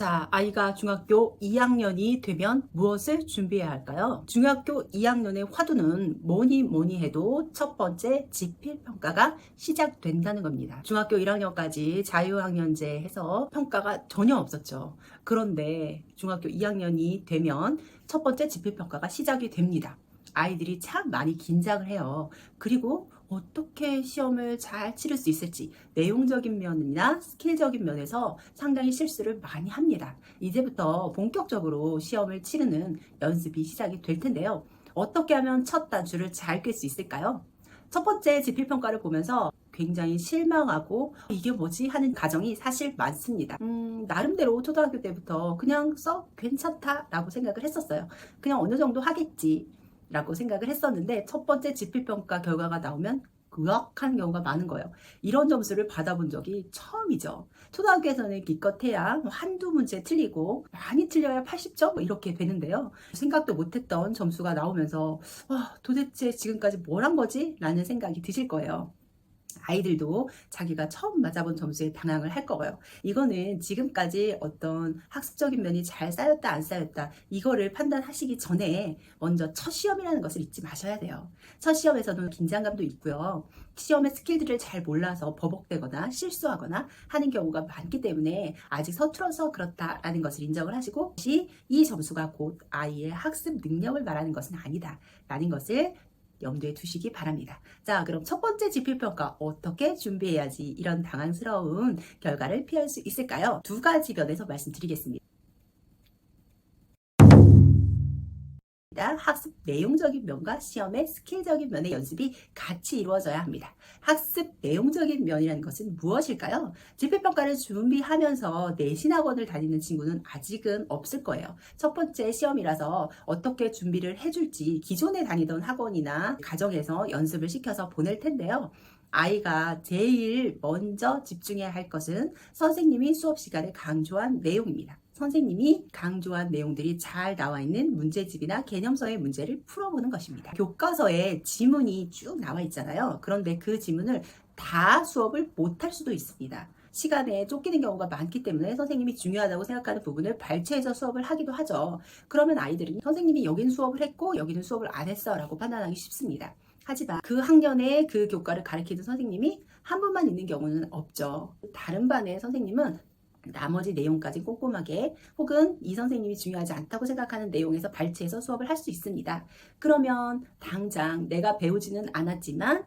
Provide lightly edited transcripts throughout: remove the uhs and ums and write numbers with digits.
자, 아이가 중학교 2학년이 되면 무엇을 준비해야 할까요? 중학교 2학년의 화두는 뭐니 해도 첫 번째 지필평가가 시작된다는 겁니다. 중학교 1학년까지 자유학년제 해서 평가가 전혀 없었죠. 그런데 중학교 2학년이 되면 첫 번째 지필평가가 시작이 됩니다. 아이들이 참 많이 긴장을 해요. 그리고 어떻게 시험을 잘 치를 수 있을지 내용적인 면이나 스킬적인 면에서 상당히 실수를 많이 합니다. 이제부터 본격적으로 시험을 치르는 연습이 시작이 될 텐데요. 어떻게 하면 첫 단추를 잘 꿰 수 있을까요? 첫 번째 지필평가를 보면서 굉장히 실망하고 이게 뭐지 하는 가정이 사실 많습니다. 나름대로 초등학교 때부터 그냥 괜찮다라고 생각을 했었어요. 그냥 어느 정도 하겠지 라고 생각을 했었는데 첫 번째 지필평가 결과가 나오면 의역한 경우가 많은 거예요. 이런 점수를 받아본 적이 처음이죠. 초등학교에서는 기껏해야 한두 문제 틀리고 많이 틀려야 80점 이렇게 되는데요. 생각도 못했던 점수가 나오면서 와, 도대체 지금까지 뭘 한 거지? 라는 생각이 드실 거예요. 아이들도 자기가 처음 맞아본 점수에 당황을 할 거고요. 이거는 지금까지 어떤 학습적인 면이 잘 쌓였다 안 쌓였다 이거를 판단하시기 전에 먼저 첫 시험이라는 것을 잊지 마셔야 돼요. 첫 시험에서는 긴장감도 있고요. 시험의 스킬들을 잘 몰라서 버벅대거나 실수하거나 하는 경우가 많기 때문에 아직 서툴어서 그렇다라는 것을 인정을 하시고 이 점수가 곧 아이의 학습 능력을 말하는 것은 아니다 라는 것을 염두에 두시기 바랍니다. 자, 그럼 첫 번째 지필평가 어떻게 준비해야지 이런 당황스러운 결과를 피할 수 있을까요? 두 가지 면에서 말씀드리겠습니다. 학습 내용적인 면과 시험의 스킬적인 면의 연습이 같이 이루어져야 합니다. 학습 내용적인 면이라는 것은 무엇일까요? 지필평가를 준비하면서 내신학원을 다니는 친구는 아직은 없을 거예요. 첫 번째 시험이라서 어떻게 준비를 해줄지 기존에 다니던 학원이나 가정에서 연습을 시켜서 보낼 텐데요. 아이가 제일 먼저 집중해야 할 것은 선생님이 수업 시간에 강조한 내용입니다. 선생님이 강조한 내용들이 잘 나와 있는 문제집이나 개념서의 문제를 풀어보는 것입니다. 교과서에 지문이 쭉 나와 있잖아요. 그런데 그 지문을 다 수업을 못할 수도 있습니다. 시간에 쫓기는 경우가 많기 때문에 선생님이 중요하다고 생각하는 부분을 발췌해서 수업을 하기도 하죠. 그러면 아이들은 선생님이 여기는 수업을 했고 여기는 수업을 안 했어 라고 판단하기 쉽습니다. 하지만 그 학년에 그 교과를 가르치는 선생님이 한 분만 있는 경우는 없죠. 다른 반의 선생님은 나머지 내용까지 꼼꼼하게 혹은 이 선생님이 중요하지 않다고 생각하는 내용에서 발췌해서 수업을 할 수 있습니다. 그러면 당장 내가 배우지는 않았지만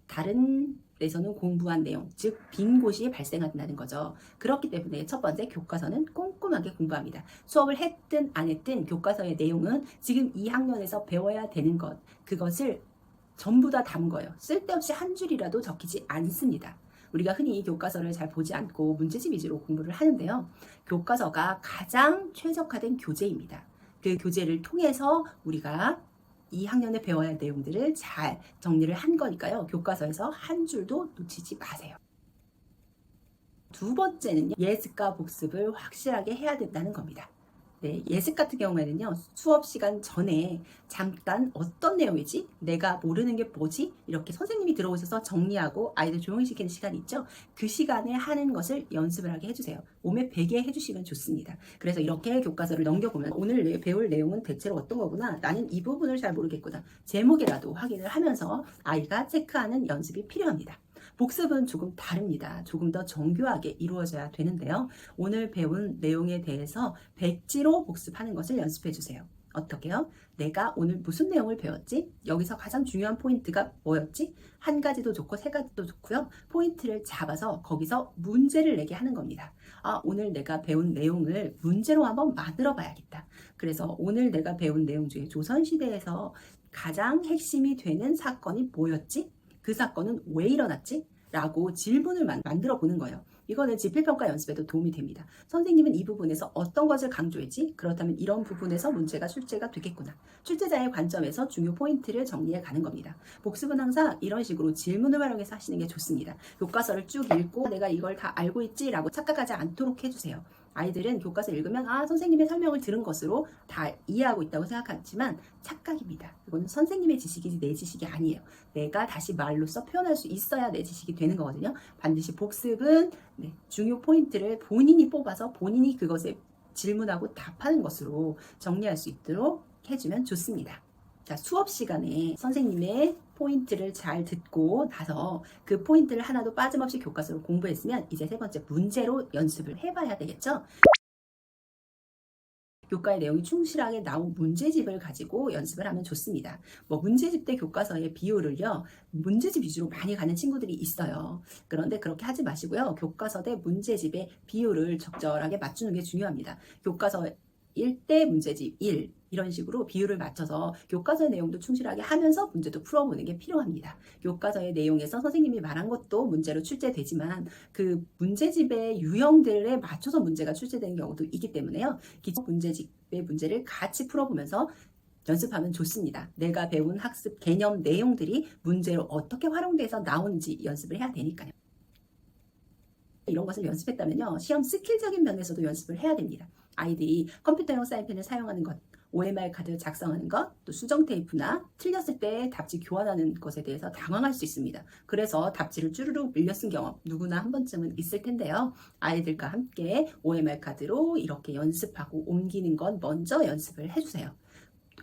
다른 데서는 공부한 내용, 즉 빈 곳이 발생한다는 거죠. 그렇기 때문에 첫 번째 교과서는 꼼꼼하게 공부합니다. 수업을 했든 안 했든 교과서의 내용은 지금 이 학년에서 배워야 되는 것, 그것을 전부 다 담은 거예요. 쓸데없이 한 줄이라도 적히지 않습니다. 우리가 흔히 교과서를 잘 보지 않고 문제집 위주로 공부를 하는데요. 교과서가 가장 최적화된 교재입니다. 그 교재를 통해서 우리가 이 학년에 배워야 할 내용들을 잘 정리를 한 거니까요. 교과서에서 한 줄도 놓치지 마세요. 두 번째는 예습과 복습을 확실하게 해야 된다는 겁니다. 네, 예습 같은 경우에는요, 수업 시간 전에 잠깐 어떤 내용이지? 내가 모르는 게 뭐지? 이렇게 선생님이 들어오셔서 정리하고 아이들 조용히 시키는 시간이 있죠? 그 시간에 하는 것을 연습을 하게 해주세요. 몸에 배게 해주시면 좋습니다. 그래서 이렇게 교과서를 넘겨보면 오늘 배울 내용은 대체로 어떤 거구나. 나는 이 부분을 잘 모르겠구나. 제목이라도 확인을 하면서 아이가 체크하는 연습이 필요합니다. 복습은 조금 다릅니다. 조금 더 정교하게 이루어져야 되는데요. 오늘 배운 내용에 대해서 백지로 복습하는 것을 연습해 주세요. 어떻게요? 내가 오늘 무슨 내용을 배웠지? 여기서 가장 중요한 포인트가 뭐였지? 한 가지도 좋고 세 가지도 좋고요. 포인트를 잡아서 거기서 문제를 내게 하는 겁니다. 아, 오늘 내가 배운 내용을 문제로 한번 만들어 봐야겠다. 그래서 오늘 내가 배운 내용 중에 조선시대에서 가장 핵심이 되는 사건이 뭐였지? 그 사건은 왜 일어났지? 라고 질문을 만들어 보는 거예요. 이거는 지필평가 연습에도 도움이 됩니다. 선생님은 이 부분에서 어떤 것을 강조했지? 그렇다면 이런 부분에서 문제가 출제가 되겠구나. 출제자의 관점에서 중요 포인트를 정리해 가는 겁니다. 복습은 항상 이런 식으로 질문을 활용해서 하시는 게 좋습니다. 교과서를 쭉 읽고 내가 이걸 다 알고 있지? 라고 착각하지 않도록 해주세요. 아이들은 교과서 읽으면 선생님의 설명을 들은 것으로 다 이해하고 있다고 생각하지만 착각입니다. 이건 선생님의 지식이지 내 지식이 아니에요. 내가 다시 말로써 표현할 수 있어야 내 지식이 되는 거거든요. 반드시 복습은 중요 포인트를 본인이 뽑아서 본인이 그것에 질문하고 답하는 것으로 정리할 수 있도록 해주면 좋습니다. 자, 수업 시간에 선생님의 포인트를 잘 듣고 나서 그 포인트를 하나도 빠짐없이 교과서로 공부했으면 이제 세 번째 문제로 연습을 해봐야 되겠죠? 교과의 내용이 충실하게 나온 문제집을 가지고 연습을 하면 좋습니다. 뭐 문제집 대 교과서의 비율을요, 문제집 위주로 많이 가는 친구들이 있어요. 그런데 그렇게 하지 마시고요. 교과서 대 문제집의 비율을 적절하게 맞추는 게 중요합니다. 교과서 1대 문제집 1 이런 식으로 비율을 맞춰서 교과서의 내용도 충실하게 하면서 문제도 풀어보는 게 필요합니다. 교과서의 내용에서 선생님이 말한 것도 문제로 출제되지만 그 문제집의 유형들에 맞춰서 문제가 출제되는 경우도 있기 때문에요. 기초 문제집의 문제를 같이 풀어보면서 연습하면 좋습니다. 내가 배운 학습 개념 내용들이 문제로 어떻게 활용돼서 나오는지 연습을 해야 되니까요. 이런 것을 연습했다면요, 시험 스킬적인 면에서도 연습을 해야 됩니다. 아이들이 컴퓨터용 사인펜을 사용하는 것, OMR 카드 작성하는 것, 또 수정 테이프나 틀렸을 때 답지 교환하는 것에 대해서 당황할 수 있습니다. 그래서 답지를 쭈르륵 밀려 쓴 경험 누구나 한 번쯤은 있을 텐데요. 아이들과 함께 OMR 카드로 이렇게 연습하고 옮기는 건 먼저 연습을 해주세요.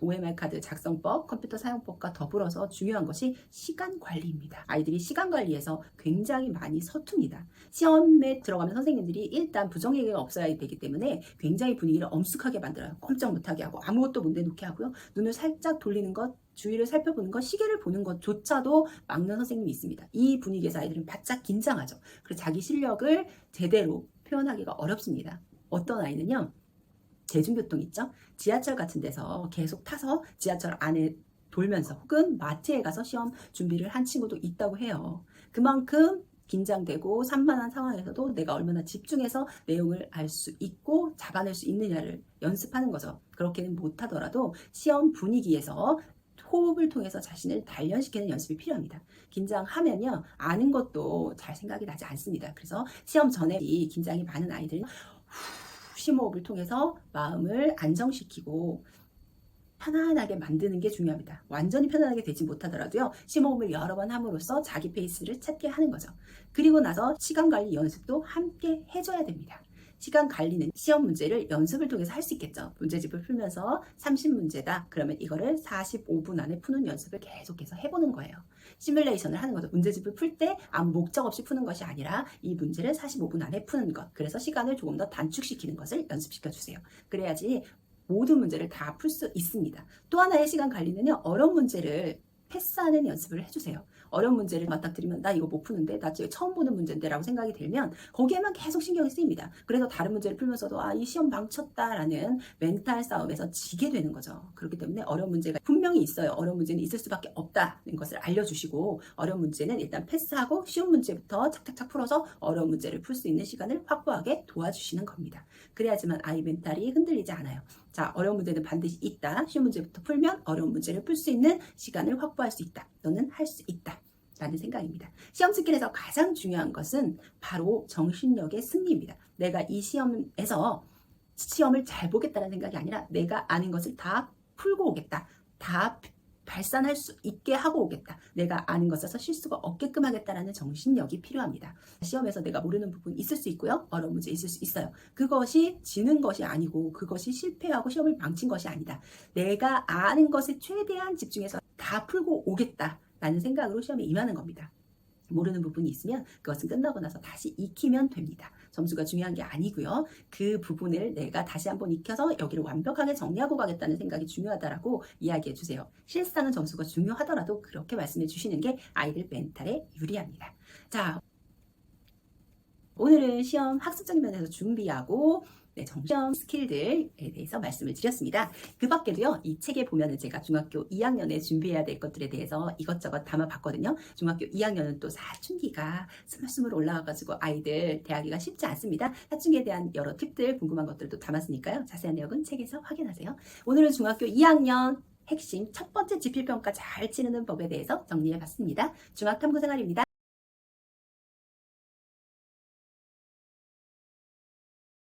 OMR 카드 작성법, 컴퓨터 사용법과 더불어서 중요한 것이 시간 관리입니다. 아이들이 시간 관리에서 굉장히 많이 서툽니다. 시험에 들어가면 선생님들이 일단 부정얘기가 없어야 되기 때문에 굉장히 분위기를 엄숙하게 만들어요. 꼼짝 못하게 하고 아무것도 못 내놓게 하고요. 눈을 살짝 돌리는 것, 주위를 살펴보는 것, 시계를 보는 것조차도 막는 선생님이 있습니다. 이 분위기에서 아이들은 바짝 긴장하죠. 그래서 자기 실력을 제대로 표현하기가 어렵습니다. 어떤 아이는요, 대중교통 있죠? 지하철 같은 데서 계속 타서 지하철 안에 돌면서 혹은 마트에 가서 시험 준비를 한 친구도 있다고 해요. 그만큼 긴장되고 산만한 상황에서도 내가 얼마나 집중해서 내용을 알 수 있고 잡아낼 수 있느냐를 연습하는 거죠. 그렇게는 못하더라도 시험 분위기에서 호흡을 통해서 자신을 단련시키는 연습이 필요합니다. 긴장하면요, 아는 것도 잘 생각이 나지 않습니다. 그래서 시험 전에 긴장이 많은 아이들은 심호흡을 통해서 마음을 안정시키고 편안하게 만드는 게 중요합니다. 완전히 편안하게 되지 못하더라도요, 심호흡을 여러 번 함으로써 자기 페이스를 찾게 하는 거죠. 그리고 나서 시간 관리 연습도 함께 해줘야 됩니다. 시간 관리는 시험 문제를 연습을 통해서 할 수 있겠죠. 문제집을 풀면서 30문제다. 그러면 이거를 45분 안에 푸는 연습을 계속해서 해보는 거예요. 시뮬레이션을 하는 거죠. 문제집을 풀 때 아무 목적 없이 푸는 것이 아니라 이 문제를 45분 안에 푸는 것. 그래서 시간을 조금 더 단축시키는 것을 연습시켜 주세요. 그래야지 모든 문제를 다 풀 수 있습니다. 또 하나의 시간 관리는요, 어려운 문제를 패스하는 연습을 해주세요. 어려운 문제를 맞닥뜨리면 나 이거 못 푸는데, 나 지금 처음 보는 문제인데 라고 생각이 들면 거기에만 계속 신경이 쓰입니다. 그래서 다른 문제를 풀면서도 이 시험 망쳤다라는 멘탈 싸움에서 지게 되는 거죠. 그렇기 때문에 어려운 문제가 분명히 있어요. 어려운 문제는 있을 수밖에 없다는 것을 알려주시고, 어려운 문제는 일단 패스하고 쉬운 문제부터 착착착 풀어서 어려운 문제를 풀 수 있는 시간을 확보하게 도와주시는 겁니다. 그래야지만 아이 멘탈이 흔들리지 않아요. 자, 어려운 문제는 반드시 있다. 쉬운 문제부터 풀면 어려운 문제를 풀 수 있는 시간을 확보할 수 있다. 너는 할 수 있다. 라는 생각입니다. 시험 스킬에서 가장 중요한 것은 바로 정신력의 승리입니다. 내가 이 시험에서 시험을 잘 보겠다는 생각이 아니라 내가 아는 것을 다 풀고 오겠다. 다 발산할 수 있게 하고 오겠다. 내가 아는 것에서 실수가 없게끔 하겠다라는 정신력이 필요합니다. 시험에서 내가 모르는 부분 있을 수 있고요. 어려운 문제 있을 수 있어요. 그것이 지는 것이 아니고 그것이 실패하고 시험을 망친 것이 아니다. 내가 아는 것에 최대한 집중해서 다 풀고 오겠다라는 생각으로 시험에 임하는 겁니다. 모르는 부분이 있으면 그것은 끝나고 나서 다시 익히면 됩니다. 점수가 중요한 게 아니고요. 그 부분을 내가 다시 한번 익혀서 여기를 완벽하게 정리하고 가겠다는 생각이 중요하다라고 이야기해 주세요. 실상은 점수가 중요하더라도 그렇게 말씀해 주시는 게 아이들 멘탈에 유리합니다. 자, 오늘은 시험 학습적인 면에서 준비하고 정시험 스킬들에 대해서 말씀을 드렸습니다. 그 밖에도요, 이 책에 보면은 제가 중학교 2학년에 준비해야 될 것들에 대해서 이것저것 담아봤거든요. 중학교 2학년은 또 사춘기가 스물스물 올라와가지고 아이들 대하기가 쉽지 않습니다. 사춘기에 대한 여러 팁들, 궁금한 것들도 담았으니까요. 자세한 내용은 책에서 확인하세요. 오늘은 중학교 2학년 핵심 첫 번째 지필평가 잘 치르는 법에 대해서 정리해봤습니다. 중학탐구생활입니다.